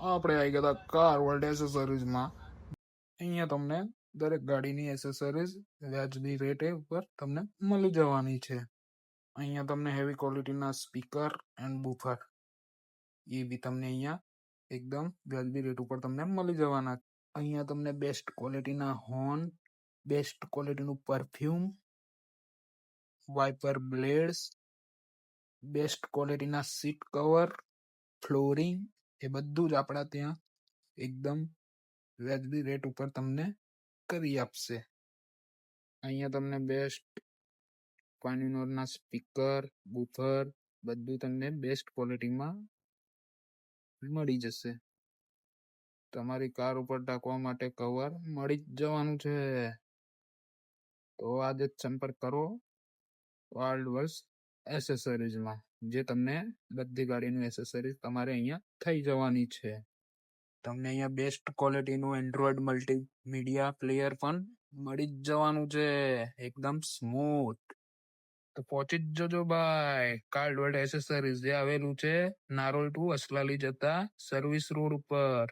આપણે આવી ગયા હતા કાર વર્લ્ડ એસેસરીઝમાં. અહીંયા તમને દરેક ગાડીની એસેસરીઝ વ્યાજબી રેટે ઉપર તમને મળી જવાની છે. અહીંયા તમને હેવી ક્વોલિટીના સ્પીકર એન્ડ બુફર એ બી તમને અહીંયા એકદમ વ્યાજબી રેટ ઉપર તમને મળી જવાના. અહીંયા તમને બેસ્ટ ક્વોલિટીના હોર્ન, બેસ્ટ ક્વોલિટીનું પરફ્યુમ, વાઇપર બ્લેડ્સ, બેસ્ટ ક્વોલિટીના સીટ કવર, ફ્લોરિંગ એ બધું જ આપણા ત્યાં એકદમ વ્યાજબી રેટ ઉપર તમને કરી આપશે. અહીંયા તમને બેસ્ટ ક્વાનિનોરના સ્પીકર, બુફર બધું તમને બેસ્ટ ક્વોલિટીમાં મળી જશે. તમારી કાર ઉપર ઢાંકવા માટે કવર મળી જ જવાનું છે. તો આજે જ સંપર્ક કરો વર્લ્ડ વર્સ એસેસરીઝમાં, જે તમને બધી ગાડીનું એસેસરીઝ તમારે અહીંયા થઈ જવાની છે. તમને અહીંયા બેસ્ટ ક્વોલિટીનું એન્ડ્રોઈડ મલ્ટીમીડિયા પ્લેયર પણ મળી જ જવાનું છે, એકદમ સ્મૂથ. તો પહોંચી જ જજો ભાઈ કાર્ડ વર્લ્ડ એસેસરીઝ, જે આવેલું છે નારોલ ટુ અસલાલી જતા સર્વિસ રોડ ઉપર.